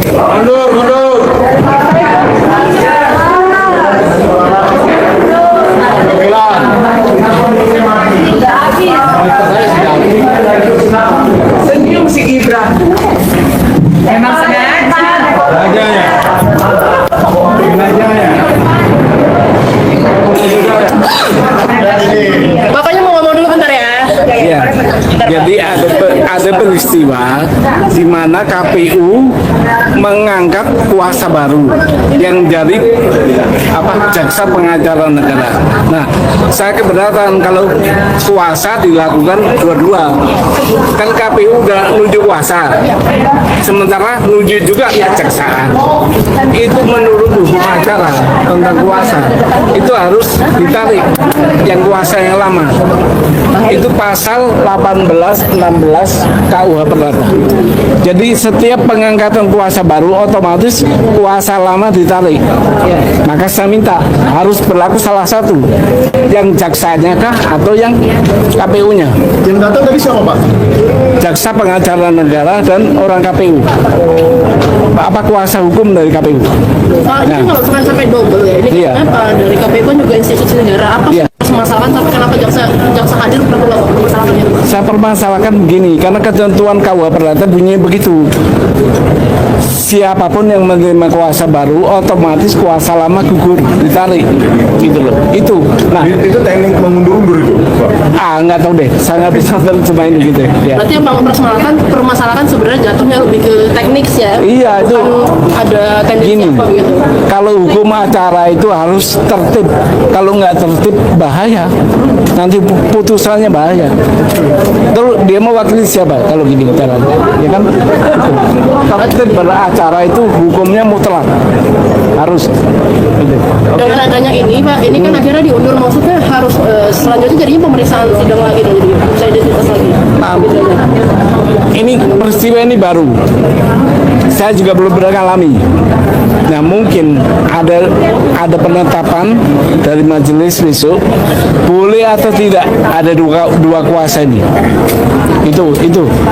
Mundur. Senyum si Gibran. Emang sengaja. Bapaknya mau ngomong dulu bentar ya. Ya, jadi ada peristiwa di mana KPU mengangkat kuasa baru yang jadi jaksa pengacara negara. Nah, saya keberatan kalau kuasa dilakukan dua-dua. Kan KPU udah nunjuk kuasa, sementara nunjuk juga kejaksaan. Itu menurut hukum acara tentang kuasa itu harus ditarik yang kuasa yang lama. Itu pasal 18, 16 KUH Perdata. Jadi setiap pengangkatan kuasa baru otomatis kuasa lama ditarik. Maka saya minta harus berlaku salah satu, yang jaksanya kah atau yang KPU-nya. Yang datang tadi siapa, Pak? Jaksa pengacara negara dan orang KPU. Apa kuasa hukum dari KPU? Pak, ini kalau bukan sampai double ya, ini Iya. kenapa dari KPU kan juga institusi negara, apa Iya. permasalahan tapi kenapa jaksa hadir permasalahannya? Saya permasalahkan begini, karena ketentuan KUH Perdata bunyinya begitu. Siapapun yang menerima kuasa baru, otomatis kuasa lama gugur, ditarik, gitu loh. Itu. Nah, Itu teknik mengundur-undur itu, Pak. nggak tahu deh, saya nggak bisa terjemahin gitu ya. Berarti yang permasalahan sebenarnya jatuhnya lebih ke teknik ya? Iya, itu Bukan ada tendensi gini. apa gitu? Kalau hukum acara itu harus tertib. Kalau nggak tertib bahaya. Nanti putusannya bahaya. Terus dia mau wakili siapa kalau gini caranya? Ya kan? Tertib beracara itu hukumnya mutlak. Harus. Gitu. Dengan adanya ini Pak, ini kan akhirnya diundur, maksudnya harus selanjutnya jadinya pemeriksaan sidang lagi dong, jadi bisa identitas lagi. Gitu aja. Ini peristiwa ini baru. Saya juga belum pernah alami. Nah, mungkin ada penetapan dari majelis besok boleh atau tidak ada dua kuasa ini. Itu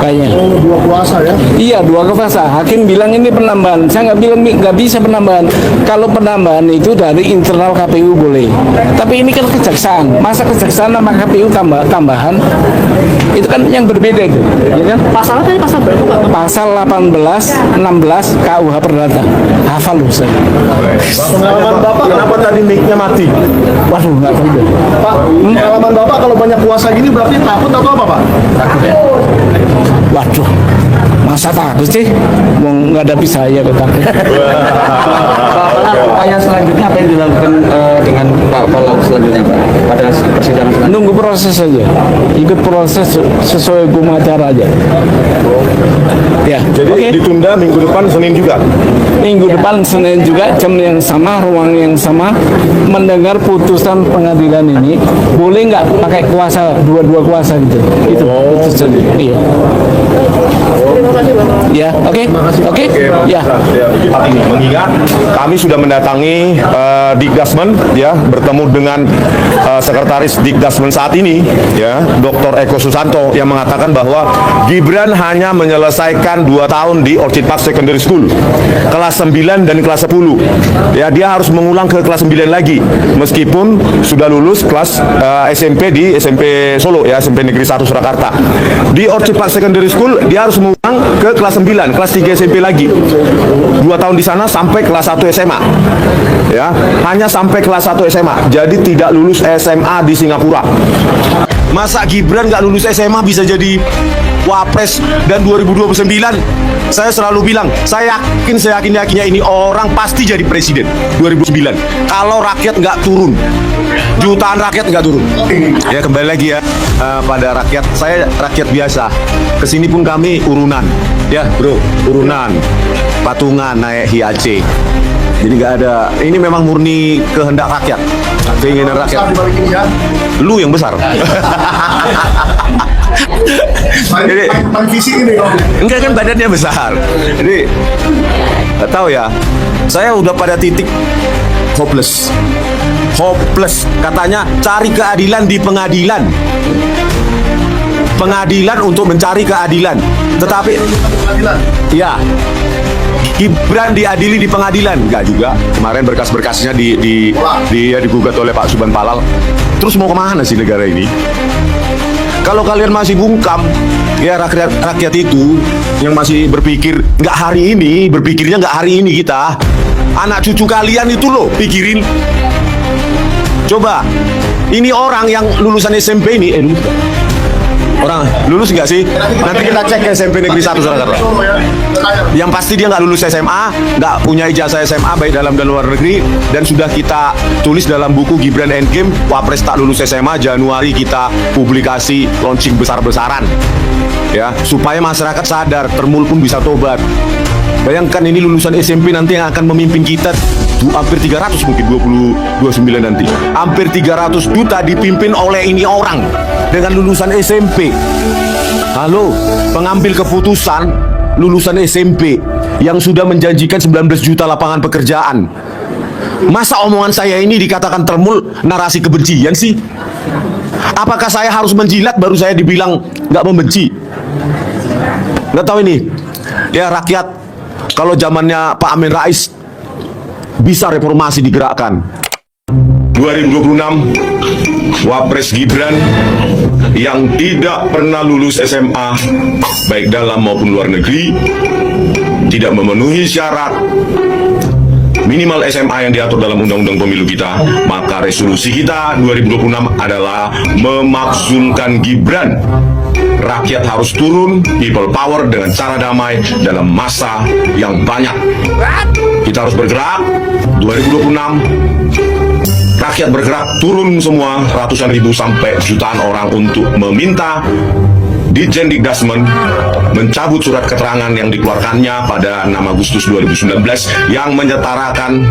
kayaknya. Dua kuasa ya. Iya, dua kuasa. Hakim bilang ini penambahan. Saya nggak bilang nggak bisa penambahan. Kalau penambahan itu dari internal KPU boleh. Tapi ini kan kejaksaan. Masa kejaksaan sama KPU tambahan? Itu kan yang berbeda itu, ya kan? Pasalnya tadi pasal berapa Pak? Pasal 18, 16 KUH Perdata. Hafal loh saya. Pengalaman Bapak kenapa tadi mic-nya mati? Waduh, nggak tahu deh. Pak, pengalaman Bapak kalau banyak kuasa gini berarti takut atau apa, Pak? Takut ya? Waduh, masa takut sih? Mau ngadapi saya kok takut. Upaya selanjutnya apa yang dilakukan dengan Pak Palau selanjutnya Pak pada persidangan selanjutnya? Nunggu proses saja, ikut proses sesuai hukum acara aja. Ya, Jadi oke. ditunda minggu depan Senin juga. Minggu depan Senin juga jam yang sama, ruang yang sama, mendengar putusan pengadilan ini. Boleh nggak pakai kuasa dua kuasa gitu? Itu putusan. Iya. Terima kasih Pak. Ya, oke. Oke. Ya. Pak, ini mengingat kami sudah mendatangi Dikdasmen ya, bertemu dengan sekretaris Dikdasmen saat ini ya, Dr. Eko Susanto, yang mengatakan bahwa Gibran hanya menyelesaikan 2 tahun di Orchid Park Secondary School kelas 9 dan kelas 10 ya, dia harus mengulang ke kelas 9 lagi meskipun sudah lulus kelas SMP di SMP Solo ya, SMP Negeri 1 Surakarta. Di Orchid Park Secondary School dia harus mengulang ke kelas 9, kelas 3 SMP lagi, 2 tahun di sana sampai kelas 1 SMA ya, hanya sampai kelas 1 SMA, jadi tidak lulus SMA di Singapura. Masa Gibran nggak lulus SMA bisa jadi Wapres, dan 2029 saya selalu bilang, saya yakinnya ini orang pasti jadi presiden 2009 kalau rakyat nggak turun, jutaan rakyat nggak turun. Ya kembali lagi ya pada rakyat, saya rakyat biasa, kesini pun kami urunan ya bro, urunan patungan naik hiace. Jadi nggak ada, ini memang murni kehendak rakyat, keinginan rakyat. Lu yang besar. Jadi visi ini enggak kan badannya besar. Jadi nggak tahu ya. Saya udah pada titik hopeless. Katanya cari keadilan di pengadilan. Pengadilan untuk mencari keadilan. Tetapi Ya, Gibran diadili di pengadilan, enggak juga. Kemarin berkas-berkasnya digugat oleh Pak Subhan Palal. Terus mau kemana sih negara ini? Kalau kalian masih bungkam, ya rakyat itu yang masih berpikir nggak hari ini, berpikirnya nggak hari ini kita. Anak cucu kalian itu loh pikirin. Coba, ini orang yang lulusan SMP ini, orang lulus nggak sih? Nanti kita cek ke SMP Negeri 1 Surakarta. Yang pasti dia nggak lulus SMA, nggak punya ijazah SMA baik dalam dan luar negeri, dan sudah kita tulis dalam buku Gibran Endgame, Wapres tak lulus SMA, Januari kita publikasi launching besar-besaran, ya supaya masyarakat sadar, Termul pun bisa tobat. Bayangkan ini lulusan SMP nanti yang akan memimpin kita hampir 300 mungkin 29 nanti. Hampir 300 juta dipimpin oleh ini orang dengan lulusan SMP. Halo, pengambil keputusan lulusan SMP yang sudah menjanjikan 19 juta lapangan pekerjaan. Masa omongan saya ini dikatakan Termul narasi kebencian sih? Apakah saya harus menjilat baru saya dibilang nggak membenci? Nggak tahu ini. Ya rakyat, kalau zamannya Pak Amin Rais bisa reformasi digerakkan. 2026 Wapres Gibran yang tidak pernah lulus SMA baik dalam maupun luar negeri, tidak memenuhi syarat minimal SMA yang diatur dalam Undang-Undang Pemilu kita, maka resolusi kita 2026 adalah memakzulkan Gibran. Rakyat harus turun, people power dengan cara damai dalam masa yang banyak. Kita harus bergerak 2026. Rakyat bergerak turun semua, ratusan ribu sampai jutaan orang untuk meminta Ditjen Dikdasmen mencabut surat keterangan yang dikeluarkannya pada 6 Agustus 2019 yang menyetarakan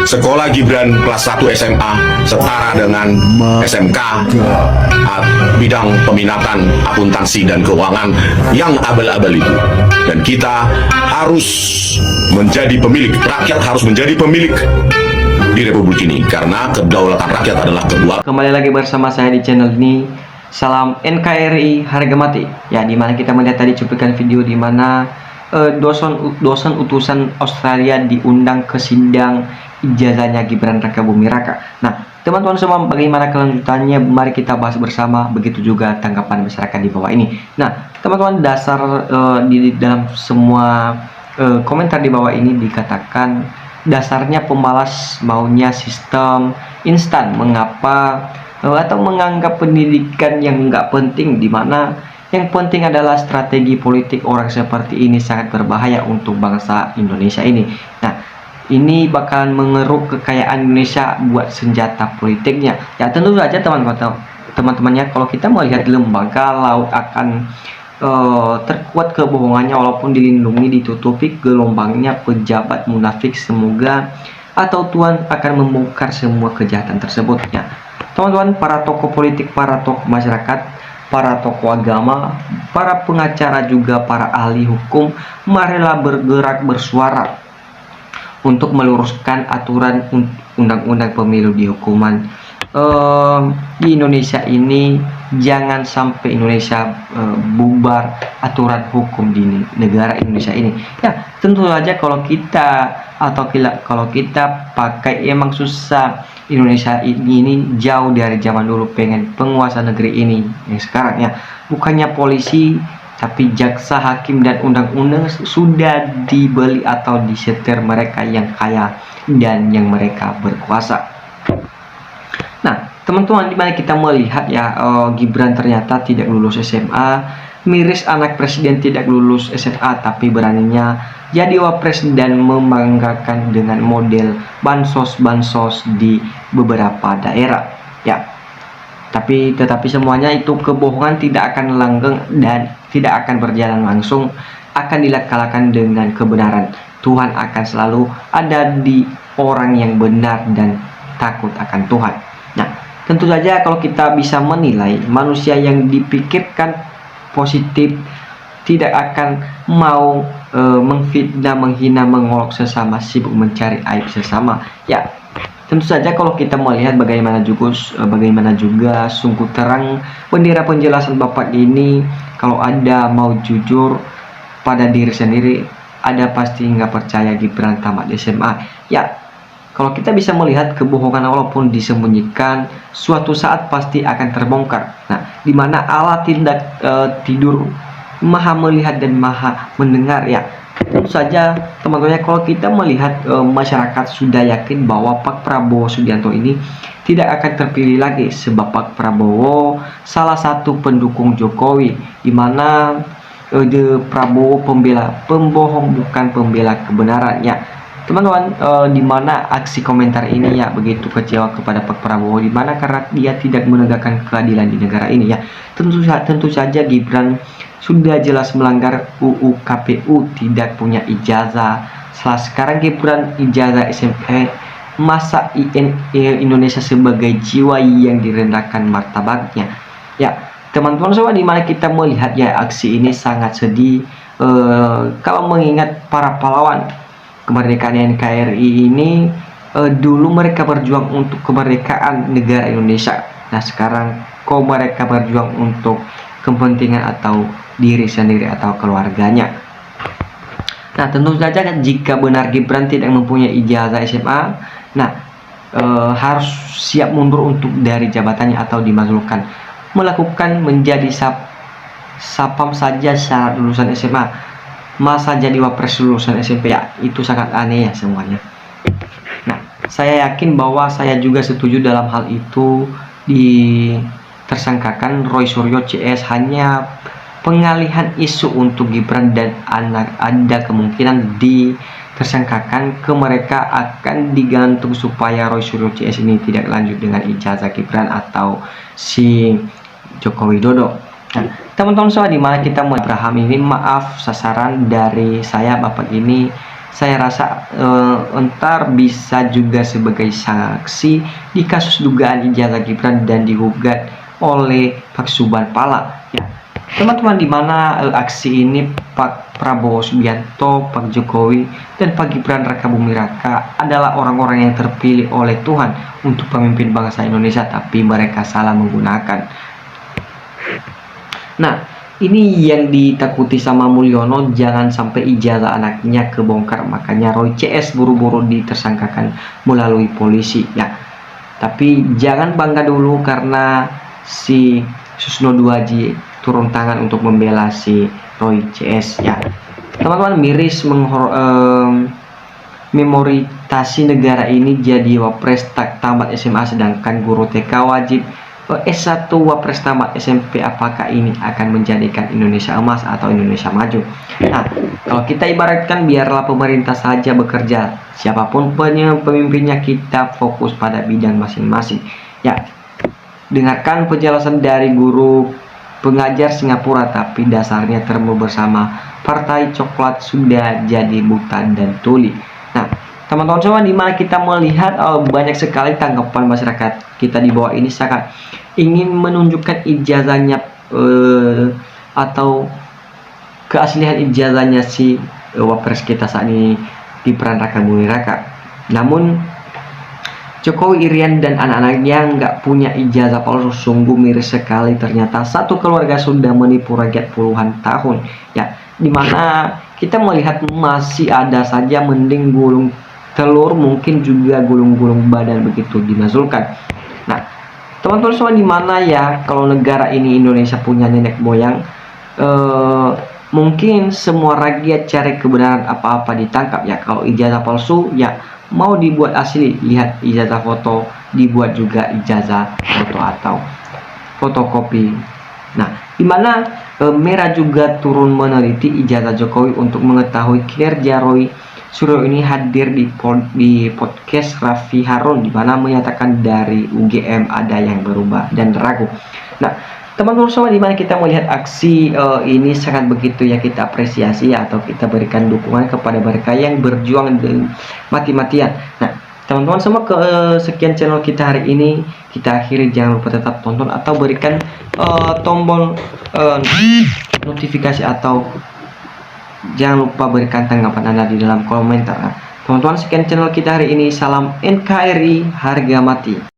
sekolah Gibran kelas 1 SMA setara dengan SMK bidang peminatan akuntansi dan keuangan yang abal-abal itu. Dan kita harus menjadi pemilik, rakyat harus menjadi pemilik di Republik ini karena kedaulatan rakyat adalah kedua. Kembali lagi bersama saya di channel ini. Salam NKRI harga mati. Ya, dimana kita melihat tadi cuplikan video di mana dosen utusan Australia diundang ke sidang ijazahnya Gibran Raka Buming Raka. Nah, teman-teman semua, bagaimana kelanjutannya? Mari kita bahas bersama. Begitu juga tanggapan masyarakat di bawah ini. Nah, teman-teman, dasar di dalam semua komentar di bawah ini dikatakan dasarnya pemalas maunya sistem instan. Mengapa atau menganggap pendidikan yang nggak penting, di mana yang penting adalah strategi politik orang seperti ini sangat berbahaya untuk bangsa Indonesia ini. Nah, ini bakalan mengeruk kekayaan Indonesia buat senjata politiknya. Ya tentu saja teman-temannya, kalau kita melihat lembaga laut akan terkuat kebohongannya walaupun dilindungi, ditutupi gelombangnya pejabat munafik. Semoga atau Tuhan akan membongkar semua kejahatan tersebut. Ya teman-teman, para tokoh politik, para tokoh masyarakat, para tokoh agama, para pengacara, juga para ahli hukum, marilah bergerak bersuara untuk meluruskan aturan undang-undang pemilu di hukuman di Indonesia ini. Jangan sampai Indonesia bubar aturan hukum di negara Indonesia ini. Ya tentu saja kalau kita pakai, emang susah. Indonesia ini jauh dari zaman dulu pengen penguasa negeri ini yang sekarang, ya bukannya polisi tapi jaksa, hakim, dan undang-undang sudah dibeli atau disetir mereka yang kaya dan yang mereka berkuasa. Nah teman-teman, dimana kita melihat ya Gibran ternyata tidak lulus SMA, miris anak presiden tidak lulus SMA tapi beraninya jadi wapres dan membanggakan dengan model bansos di beberapa daerah. Ya, tetapi semuanya itu kebohongan, tidak akan langgeng dan tidak akan berjalan langsung, akan dikalahkan dengan kebenaran. Tuhan akan selalu ada di orang yang benar dan takut akan Tuhan. Nah, tentu saja kalau kita bisa menilai manusia yang dipikirkan positif tidak akan mau menfitnah, menghina, mengolok sesama, sibuk mencari aib sesama. Ya, tentu saja kalau kita melihat bagaimana juga sungguh terang bendera penjelasan Bapak ini, kalau Anda mau jujur, pada diri sendiri, ada pasti nggak percaya Gibran tamat SMA. Ya, kalau kita bisa melihat kebohongan walaupun disembunyikan, suatu saat pasti akan terbongkar. Nah, di mana Allah tidak tidur, maha melihat dan maha mendengar ya. Tentu saja teman-teman, kalau kita melihat masyarakat sudah yakin bahwa Pak Prabowo Subianto ini tidak akan terpilih lagi, sebab Pak Prabowo salah satu pendukung Jokowi, di mana Prabowo pembohong bukan pembela kebenaran ya. Teman-teman, di mana aksi komentar ini ya begitu kecewa kepada Pak Prabowo, di mana karena dia tidak menegakkan keadilan di negara ini ya. Tentu saja Gibran sudah jelas melanggar UU KPU, tidak punya ijazah. Sekarang Gibran ijazah SMP, masa Indonesia sebagai jiwa yang direndahkan martabatnya ya. Teman-teman semua, di mana kita melihat ya aksi ini sangat sedih kalau mengingat para pahlawan kemerdekaan NKRI ini. Dulu mereka berjuang untuk kemerdekaan negara Indonesia. Nah, sekarang kok mereka berjuang untuk kepentingan atau diri sendiri atau keluarganya. Nah, tentu saja jika benar Gibran tidak mempunyai ijazah SMA, nah harus siap mundur untuk dari jabatannya atau dimajukan, melakukan menjadi sapam saja syarat lulusan SMA, masa jadi wapres lulusan SMP ya, itu sangat aneh ya semuanya. Nah, saya yakin bahwa saya juga setuju dalam hal itu. Tersangkakan Roy Suryo CS hanya pengalihan isu untuk Gibran, dan ada kemungkinan ditersangkakan ke mereka akan digantung supaya Roy Suryo CS ini tidak lanjut dengan ijazah Gibran atau si Joko Widodo. Nah, teman-teman semua, di mana kita mau Abraham ini, maaf sasaran dari saya Bapak ini, saya rasa entar bisa juga sebagai saksi di kasus dugaan ijazah Gibran dan digugat oleh Pak Suban Pala ya. Teman-teman, di mana aksi ini Pak Prabowo Subianto, Pak Jokowi, dan Pak Gibran Rakabuming Raka adalah orang-orang yang terpilih oleh Tuhan untuk pemimpin bangsa Indonesia, tapi mereka salah menggunakan. Nah, ini yang ditakuti sama Mulyono, jangan sampai ijazah anaknya kebongkar, makanya Roy CS buru-buru ditersangkakan melalui polisi ya. Tapi jangan bangga dulu karena si Susno 2J turun tangan untuk membela si Roy CS ya. Teman-teman, miris memoritasi negara ini jadi wapres tak tamat SMA, sedangkan guru TK wajib S1 wapres tamat SMP. Apakah ini akan menjadikan Indonesia emas atau Indonesia maju? Nah, kalau kita ibaratkan, biarlah pemerintah saja bekerja, siapapun pemimpinnya, kita fokus pada bidang masing-masing ya. Dengarkan penjelasan dari guru pengajar Singapura, tapi dasarnya termu bersama partai coklat sudah jadi buta dan tuli. Nah, teman-teman semua, di mana kita melihat banyak sekali tanggapan masyarakat kita di bawah ini sangat ingin menunjukkan ijazahnya atau keaslian ijazahnya si wapres kita saat ini, Gibran Rakabuming Raka. Namun Jokowi, Irian, dan anak-anaknya nggak punya ijazah palsu. Sungguh miris sekali, ternyata satu keluarga sudah menipu rakyat puluhan tahun ya. Dimana kita melihat masih ada saja mending gulung telur, mungkin juga gulung-gulung badan begitu dinazulkan. Nah, teman-teman semua, di mana ya kalau negara ini Indonesia punya nenek moyang, mungkin semua rakyat cari kebenaran apa-apa ditangkap ya. Kalau ijazah palsu ya mau dibuat asli, lihat ijazah foto, dibuat juga ijazah foto atau fotokopi. Nah, dimana Merah juga turun meneliti ijazah Jokowi untuk mengetahui kinerja Roy Suryo ini, hadir di podcast Raffi Harun, dimana menyatakan dari UGM ada yang berubah dan ragu. Nah, teman-teman semua, dimana kita melihat aksi ini sangat begitu ya kita apresiasi ya, atau kita berikan dukungan kepada mereka yang berjuang mati-matian. Nah, teman-teman semua, sekian channel kita hari ini, kita akhiri. Jangan lupa tetap tonton atau berikan tombol notifikasi, atau jangan lupa berikan tanggapan Anda di dalam komentar. Teman-teman, sekian channel kita hari ini. Salam NKRI harga mati.